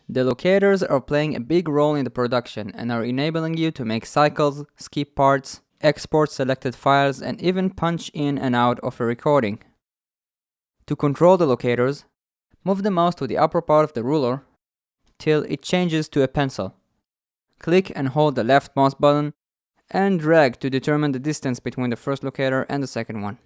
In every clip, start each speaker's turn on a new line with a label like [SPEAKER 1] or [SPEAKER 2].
[SPEAKER 1] The locators are playing a big role in the production and are enabling you to make cycles, skip parts, export selected files, and even punch in and out of a recording. To control the locators, move the mouse to the upper part of the ruler till it changes to a pencil. Click and hold the left mouse button and drag to determine the distance between the first locator and the second one.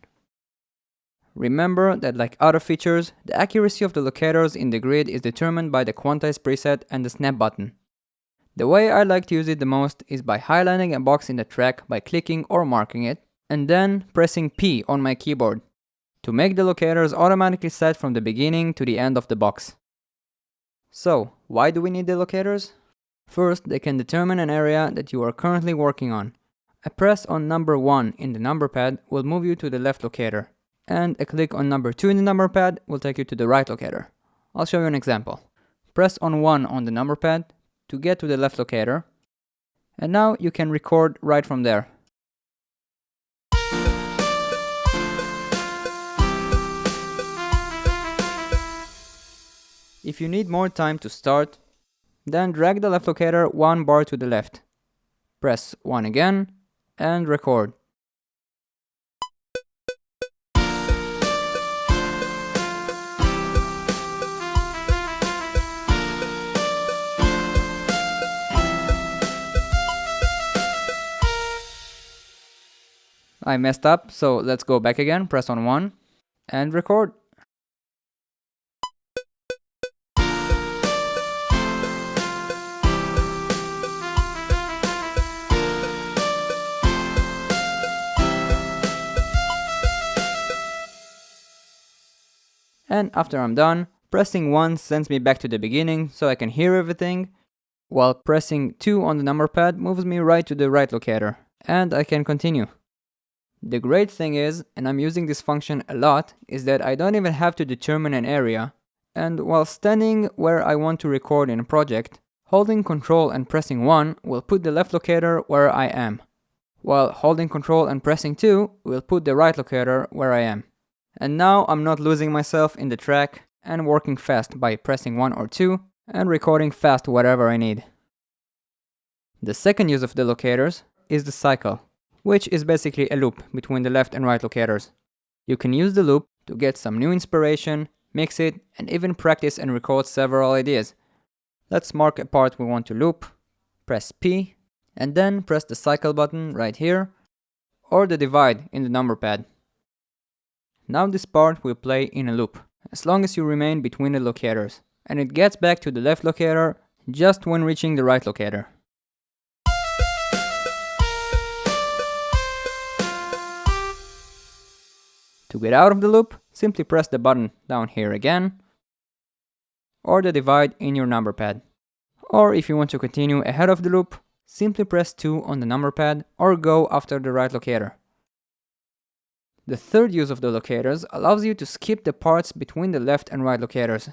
[SPEAKER 1] Remember that, like other features, the accuracy of the locators in the grid is determined by the quantize preset and the snap button. The way I like to use it the most is by highlighting a box in the track by clicking or marking it, and then pressing P on my keyboard to make the locators automatically set from the beginning to the end of the box. So, why do we need the locators? First, they can determine an area that you are currently working on. A press on number 1 in the number pad will move you to the left locator, and a click on number 2 in the number pad will take you to the right locator. I'll show you an example. Press on 1 on the number pad to get to the left locator, and now you can record right from there. If you need more time to start, then drag the left locator 1 bar to the left. Press 1 again and record. I messed up, so let's go back again, press on 1 and record. And after I'm done, pressing 1 sends me back to the beginning so I can hear everything, while pressing 2 on the number pad moves me right to the right locator, and I can continue. The great thing is, and I'm using this function a lot, is that I don't even have to determine an area, and while standing where I want to record in a project, holding Ctrl and pressing 1 will put the left locator where I am, while holding Ctrl and pressing 2 will put the right locator where I am. And now I'm not losing myself in the track and working fast by pressing 1 or 2 and recording fast whatever I need. The second use of the locators is the cycle, which is basically a loop between the left and right locators. You can use the loop to get some new inspiration, mix it, and even practice and record several ideas. Let's mark a part we want to loop, press P, and then press the cycle button right here, or the divide in the number pad. Now this part will play in a loop, as long as you remain between the locators, and it gets back to the left locator just when reaching the right locator. To get out of the loop, simply press the button down here again, or the divide in your number pad. Or if you want to continue ahead of the loop, simply press 2 on the number pad or go after the right locator. The third use of the locators allows you to skip the parts between the left and right locators.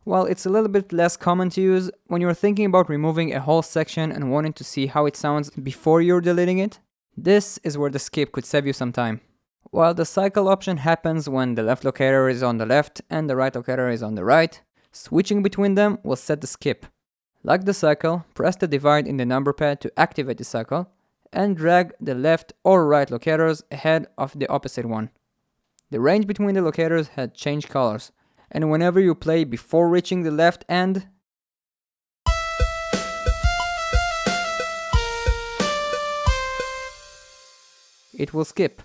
[SPEAKER 1] While it's a little bit less common to use when you're thinking about removing a whole section and wanting to see how it sounds before you're deleting it, this is where the skip could save you some time. While the cycle option happens when the left locator is on the left and the right locator is on the right, switching between them will set the skip. Like the cycle, press the divide in the number pad to activate the cycle, and drag the left or right locators ahead of the opposite one. The range between the locators had changed colors, and whenever you play before reaching the left end, it will skip.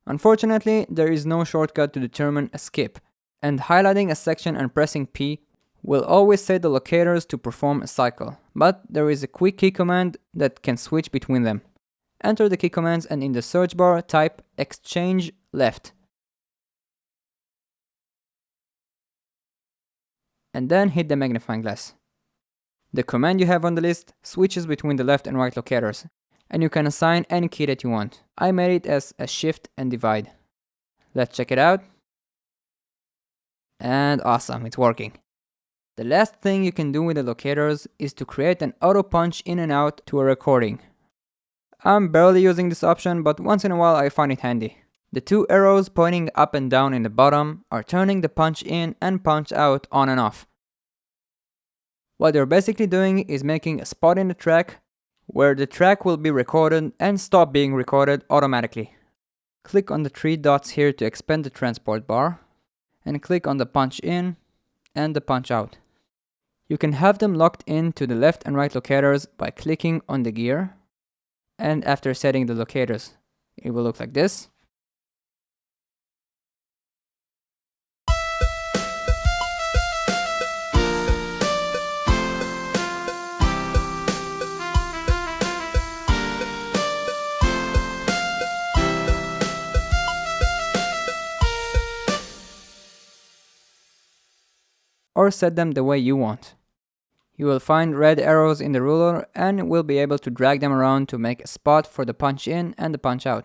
[SPEAKER 1] Unfortunately, there is no shortcut to determine a skip, and highlighting a section and pressing P will always set the locators to perform a cycle, but there is a quick key command that can switch between them. Enter the key commands and in the search bar type exchange left. And then hit the magnifying glass. The command you have on the list switches between the left and right locators, and you can assign any key that you want. I made it as a shift and divide. Let's check it out. And awesome, it's working. The last thing you can do with the locators is to create an auto punch in and out to a recording. I'm barely using this option, but once in a while I find it handy. The two arrows pointing up and down in the bottom are turning the punch in and punch out on and off. What you're basically doing is making a spot in the track where the track will be recorded and stop being recorded automatically. Click on the three dots here to expand the transport bar, and click on the punch in and the punch out. You can have them locked in to the left and right locators by clicking on the gear, and after setting the locators, it will look like this. Or set them the way you want. You will find red arrows in the ruler and will be able to drag them around to make a spot for the punch in and the punch out.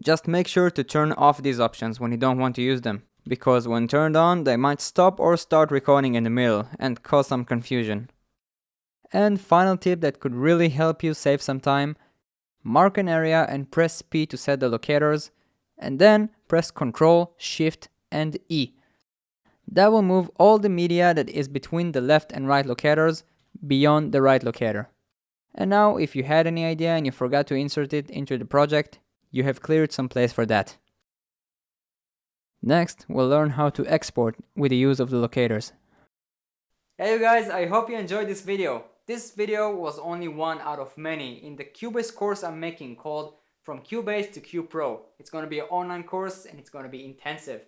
[SPEAKER 1] Just make sure to turn off these options when you don't want to use them, because when turned on, they might stop or start recording in the middle and cause some confusion. And final tip that could really help you save some time: mark an area and press P to set the locators, and then press Ctrl, Shift, and E. That will move all the media that is between the left and right locators beyond the right locator. And now, if you had any idea and you forgot to insert it into the project, you have cleared some place for that. Next, we'll learn how to export with the use of the locators. Hey you guys, I hope you enjoyed this video. This video was only one out of many in the Cubase course I'm making called From Cubase to Cube Pro. It's going to be an online course and it's going to be intensive.